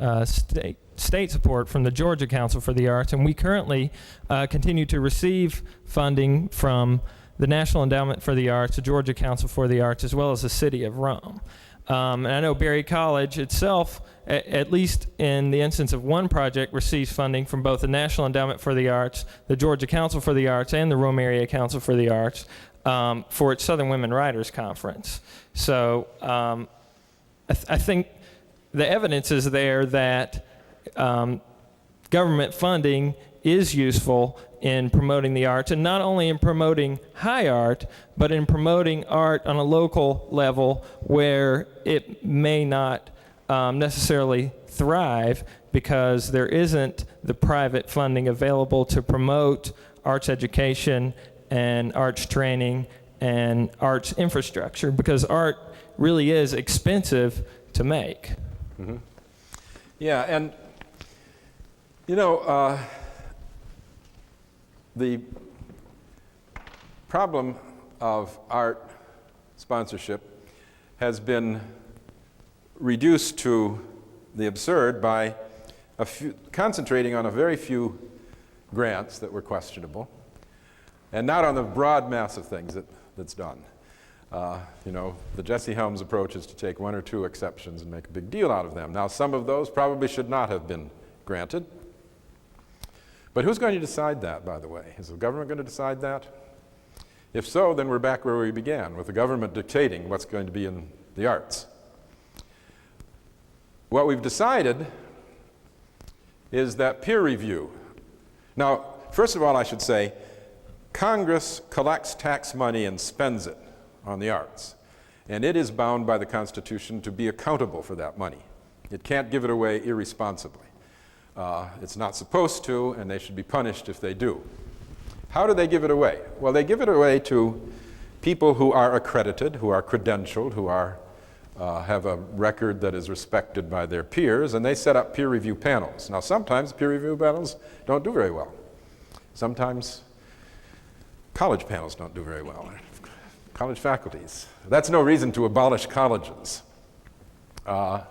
state support from the Georgia Council for the Arts, and we currently continue to receive funding from the National Endowment for the Arts, the Georgia Council for the Arts, as well as the City of Rome. And I know Berry College itself, at least in the instance of one project, receives funding from both the National Endowment for the Arts, the Georgia Council for the Arts, and the Rome Area Council for the Arts for its Southern Women Writers Conference. So I think the evidence is there that government funding is useful in promoting the arts, and not only in promoting high art, but in promoting art on a local level where it may not necessarily thrive because there isn't the private funding available to promote arts education and arts training and arts infrastructure, because art really is expensive to make. Mm-hmm. Yeah, and you know, the problem of art sponsorship has been reduced to the absurd by concentrating on a very few grants that were questionable, and not on the broad mass of things that's done. You know, the Jesse Helms approach is to take one or two exceptions and make a big deal out of them. Now, some of those probably should not have been granted. But who's going to decide that, by the way? Is the government going to decide that? If so, then we're back where we began, with the government dictating what's going to be in the arts. What we've decided is that peer review. Now, first of all, I should say, Congress collects tax money and spends it on the arts, and it is bound by the Constitution to be accountable for that money. It can't give it away irresponsibly. It's not supposed to, and they should be punished if they do. How do they give it away? Well, they give it away to people who are accredited, who are credentialed, who are, have a record that is respected by their peers, and they set up peer review panels. Now, sometimes peer review panels don't do very well. Sometimes college panels don't do very well. College faculties. That's no reason to abolish colleges. After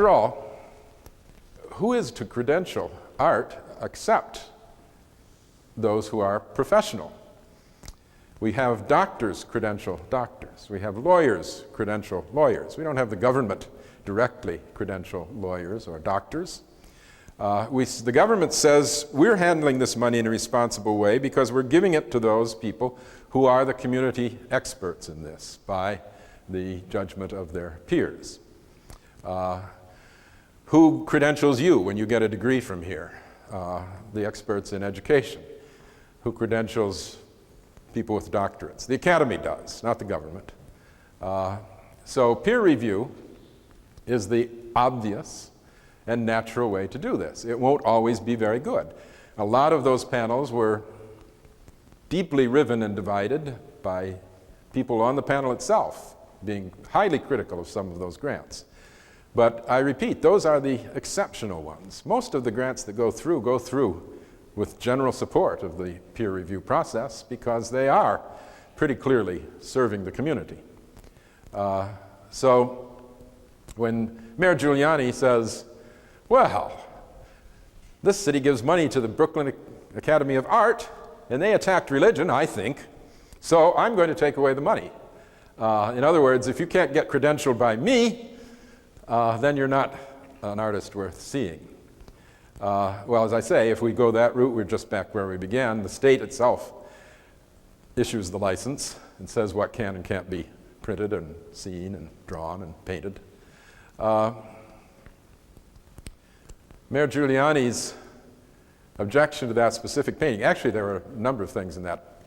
all, who is to credential art except those who are professional? We have doctors credential doctors. We have lawyers credential lawyers. We don't have the government directly credential lawyers or doctors. The government says we're handling this money in a responsible way because we're giving it to those people who are the community experts in this by the judgment of their peers. Who credentials you when you get a degree from here? The experts in education. Who credentials people with doctorates? The academy does, not the government. So peer review is the obvious and natural way to do this. It won't always be very good. A lot of those panels were deeply riven and divided by people on the panel itself being highly critical of some of those grants. But I repeat, those are the exceptional ones. Most of the grants that go through with general support of the peer review process because they are pretty clearly serving the community. So when Mayor Giuliani says, well, this city gives money to the Brooklyn Academy of Art, and they attacked religion, I think, so I'm going to take away the money. In other words, if you can't get credentialed by me, then you're not an artist worth seeing. Well, as I say, if we go that route, we're just back where we began. The state itself issues the license and says what can and can't be printed and seen and drawn and painted. Mayor Giuliani's objection to that specific painting, actually there were a number of things in that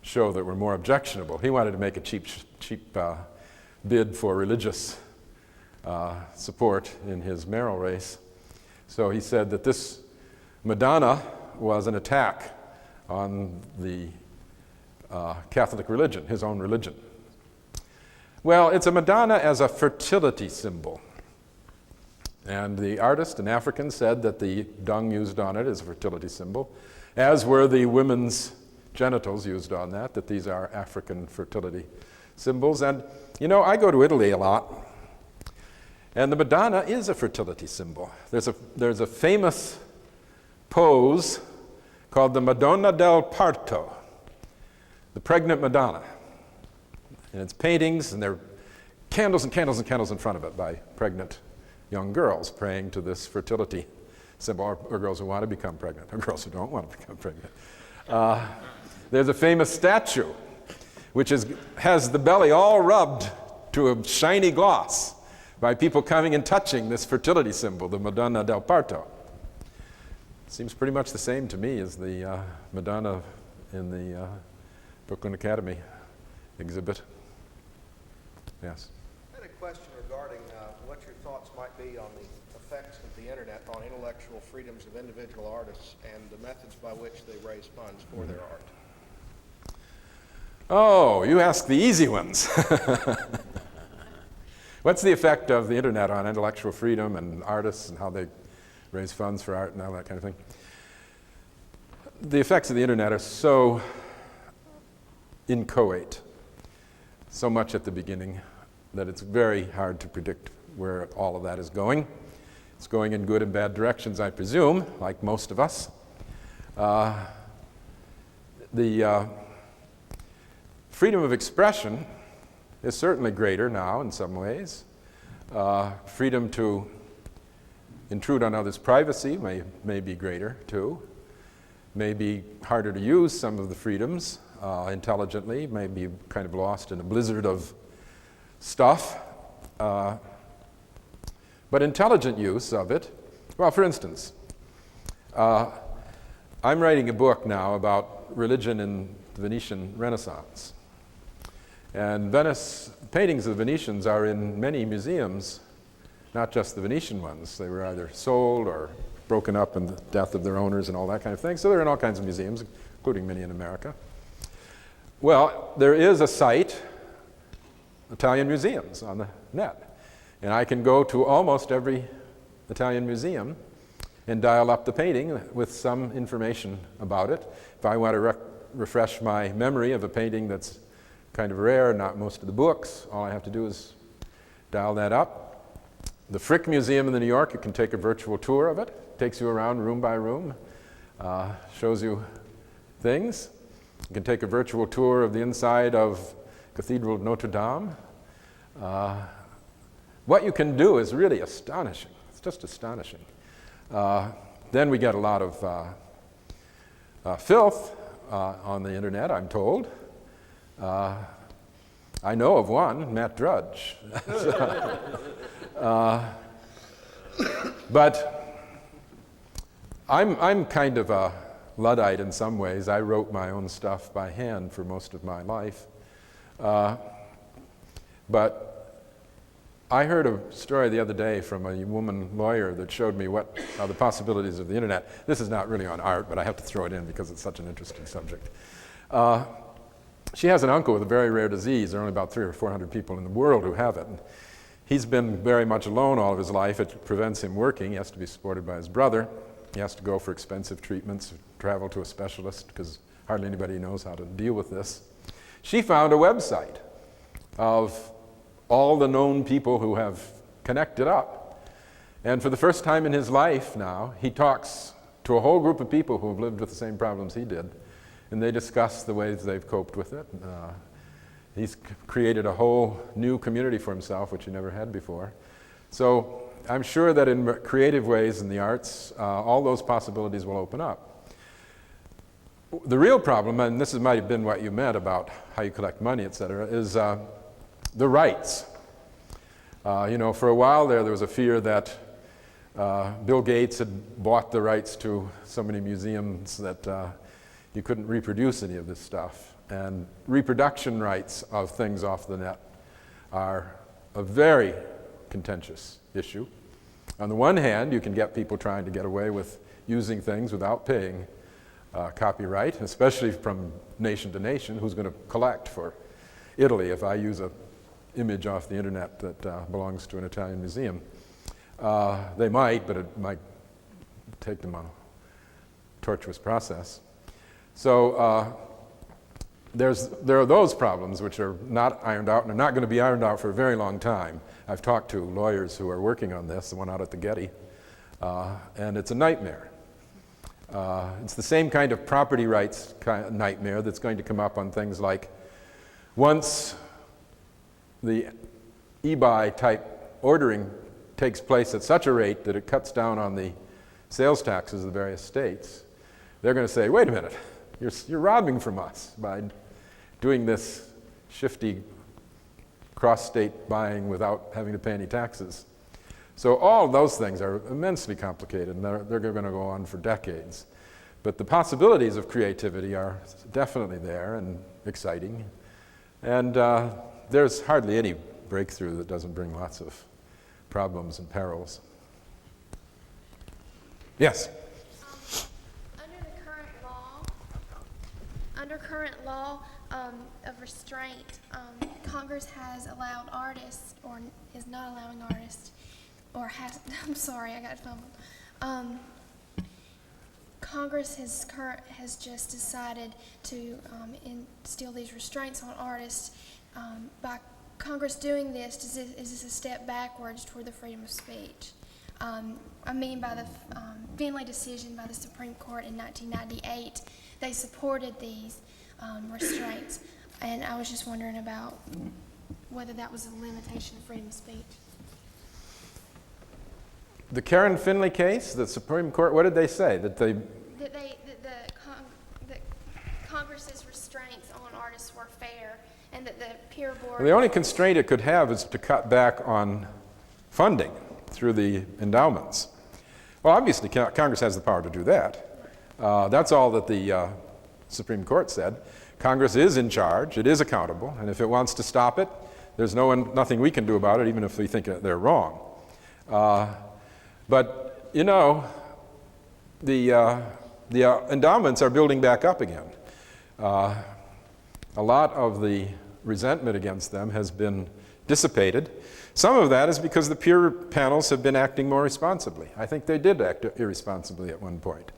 show that were more objectionable. He wanted to make a cheap bid for religious support in his mayoral race. So he said that this Madonna was an attack on the Catholic religion, his own religion. Well, it's a Madonna as a fertility symbol. And the artist, an African, said that the dung used on it is a fertility symbol, as were the women's genitals used on that these are African fertility symbols. And, you know, I go to Italy a lot, and the Madonna is a fertility symbol. There's a famous pose called the Madonna del Parto, the pregnant Madonna. And it's paintings, and there are candles and candles and candles in front of it by pregnant young girls praying to this fertility symbol, or girls who want to become pregnant, or girls who don't want to become pregnant. There's a famous statue which has the belly all rubbed to a shiny gloss by people coming and touching this fertility symbol, the Madonna del Parto. Seems pretty much the same to me as the Madonna in the Brooklyn Academy exhibit. Yes? I had a question regarding what your thoughts might be on the effects of the internet on intellectual freedoms of individual artists and the methods by which they raise funds for their art. Oh, you ask the easy ones. What's the effect of the internet on intellectual freedom and artists and how they raise funds for art and all that kind of thing? The effects of the internet are so inchoate, so much at the beginning, that it's very hard to predict where all of that is going. It's going in good and bad directions, I presume, like most of us. The freedom of expression is certainly greater now in some ways. Freedom to intrude on others' privacy may be greater too. May be harder to use some of the freedoms intelligently, may be kind of lost in a blizzard of stuff. But intelligent use of it, well, for instance, I'm writing a book now about religion in the Venetian Renaissance. And Venice, paintings of the Venetians are in many museums, not just the Venetian ones. They were either sold or broken up in the death of their owners and all that kind of thing. So they're in all kinds of museums, including many in America. Well, there is a site, Italian museums, on the net. And I can go to almost every Italian museum and dial up the painting with some information about it. If I want to refresh my memory of a painting that's kind of rare, not most of the books, all I have to do is dial that up. The Frick Museum in New York, you can take a virtual tour of it. Takes you around room by room, shows you things. You can take a virtual tour of the inside of Cathedral of Notre Dame. What you can do is really astonishing. It's just astonishing. Then we get a lot of filth on the internet, I'm told. I know of one, Matt Drudge. But I'm kind of a Luddite in some ways. I wrote my own stuff by hand for most of my life. But I heard a story the other day from a woman lawyer that showed me what are the possibilities of the internet. This is not really on art, but I have to throw it in because it's such an interesting subject. She has an uncle with a very rare disease. There are only about 300 or 400 people in the world who have it. And he's been very much alone all of his life. It prevents him working. He has to be supported by his brother. He has to go for expensive treatments, travel to a specialist, because hardly anybody knows how to deal with this. She found a website of all the known people who have connected up. And for the first time in his life now, he talks to a whole group of people who have lived with the same problems he did, and they discuss the ways they've coped with it. He's created a whole new community for himself, which he never had before. So I'm sure that in creative ways in the arts, all those possibilities will open up. The real problem, and this might have been what you meant about how you collect money, et cetera, is the rights. For a while there was a fear that Bill Gates had bought the rights to so many museums that you couldn't reproduce any of this stuff. And reproduction rights of things off the net are a very contentious issue. On the one hand, you can get people trying to get away with using things without paying copyright, especially from nation to nation. Who's going to collect for Italy if I use an image off the internet that belongs to an Italian museum? They might, but it might take them on a tortuous process. So there are those problems which are not ironed out and are not going to be ironed out for a very long time. I've talked to lawyers who are working on this, the one out at the Getty, and it's a nightmare. It's the same kind of property rights nightmare that's going to come up on things like once the eBay type ordering takes place at such a rate that it cuts down on the sales taxes of the various states, they're going to say, wait a minute, you're robbing from us by doing this shifty cross-state buying without having to pay any taxes. So all those things are immensely complicated, and they're going to go on for decades. But the possibilities of creativity are definitely there and exciting. And there's hardly any breakthrough that doesn't bring lots of problems and perils. Yes? Under current law of restraint, Congress has allowed artists or is not allowing artists, or has, I'm sorry, I got fumbled. Congress has just decided to instill these restraints on artists. By Congress doing this, is this a step backwards toward the freedom of speech? I mean, by the Finley decision by the Supreme Court in 1998, they supported these restraints, and I was just wondering about whether that was a limitation of freedom of speech. The Karen Finley case, the Supreme Court, what did they say? That Congress's restraints on artists were fair, and that the peer board... Well, the only constraint it could have is to cut back on funding through the endowments. Well, obviously, Congress has the power to do that. That's all that the Supreme Court said. Congress is in charge, it is accountable, and if it wants to stop it, there's nothing we can do about it, even if we think they're wrong. But, you know, the endowments are building back up again. A lot of the resentment against them has been dissipated. Some of that is because the peer panels have been acting more responsibly. I think they did act irresponsibly at one point.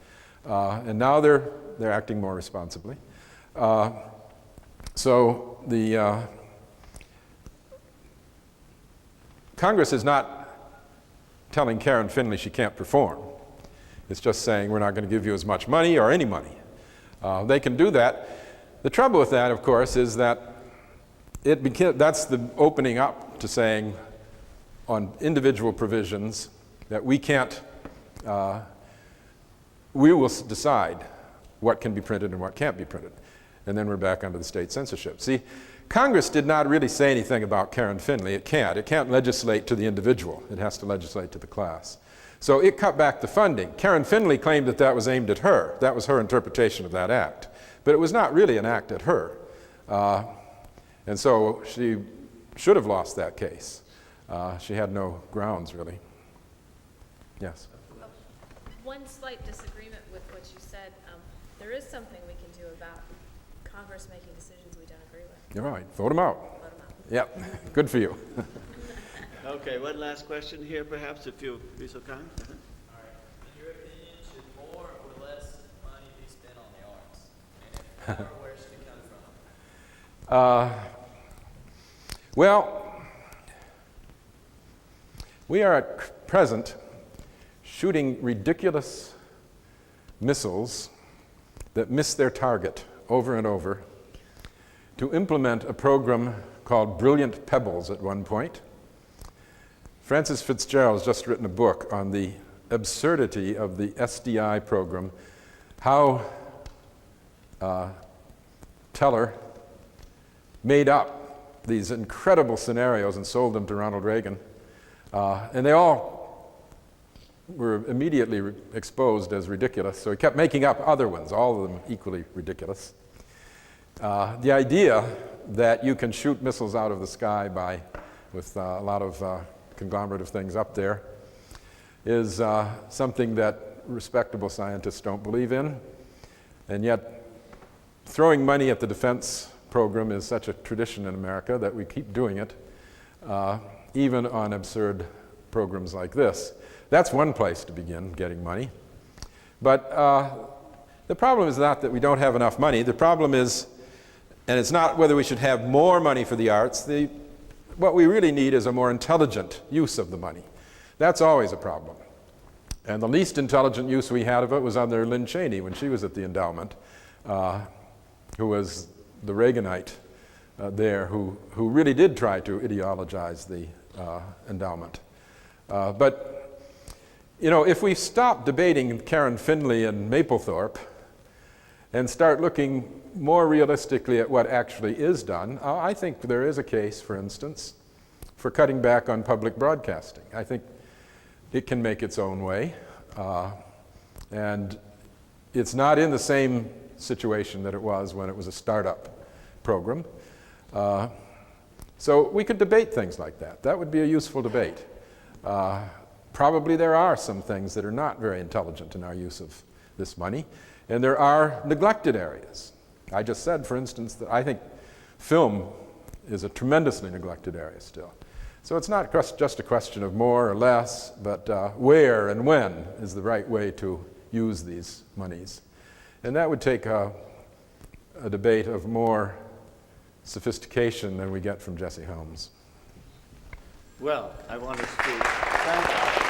And now they're acting more responsibly. So the Congress is not telling Karen Finley she can't perform. It's just saying we're not going to give you as much money or any money. They can do that. The trouble with that, of course, is that that's the opening up to saying on individual provisions that we can't, we will decide what can be printed and what can't be printed. And then we're back under the state censorship. See, Congress did not really say anything about Karen Finley. It can't. It can't legislate to the individual. It has to legislate to the class. So it cut back the funding. Karen Finley claimed that that was aimed at her. That was her interpretation of that act. But it was not really an act at her. And so she should have lost that case. She had no grounds, really. Yes? One slight disagreement with what you said. There is something we can do about Congress making decisions we don't agree with. You're right. Vote them out. Vote them out. Yep. Good for you. Okay, one last question here, perhaps, if you'll be so kind. All right. In your opinion, should more or less money be spent on the arts? And if more, where should it come from? Well, we are at present shooting ridiculous missiles that miss their target over and over to implement a program called Brilliant Pebbles at one point. Francis Fitzgerald has just written a book on the absurdity of the SDI program, how Teller made up these incredible scenarios and sold them to Ronald Reagan. And they all were immediately exposed as ridiculous, so he kept making up other ones, all of them equally ridiculous. The idea that you can shoot missiles out of the sky with a lot of conglomerate of things up there is something that respectable scientists don't believe in, and yet throwing money at the defense program is such a tradition in America that we keep doing it, even on absurd programs like this. That's one place to begin getting money. But the problem is not that we don't have enough money. The problem is, and it's not whether we should have more money for the arts. What we really need is a more intelligent use of the money. That's always a problem. And the least intelligent use we had of it was under Lynn Cheney when she was at the endowment, who was the Reaganite there, who really did try to ideologize the endowment. But, you know, if we stop debating Karen Finley and Mapplethorpe and start looking more realistically at what actually is done, I think there is a case, for instance, for cutting back on public broadcasting. I think it can make its own way, and it's not in the same situation that it was when it was a startup program. So we could debate things like that. That would be a useful debate. Probably there are some things that are not very intelligent in our use of this money, and there are neglected areas. I just said, for instance, that I think film is a tremendously neglected area still. So it's not just a question of more or less, but where and when is the right way to use these monies. And that would take a debate of more sophistication than we get from Jesse Helms. Well, I want us to thank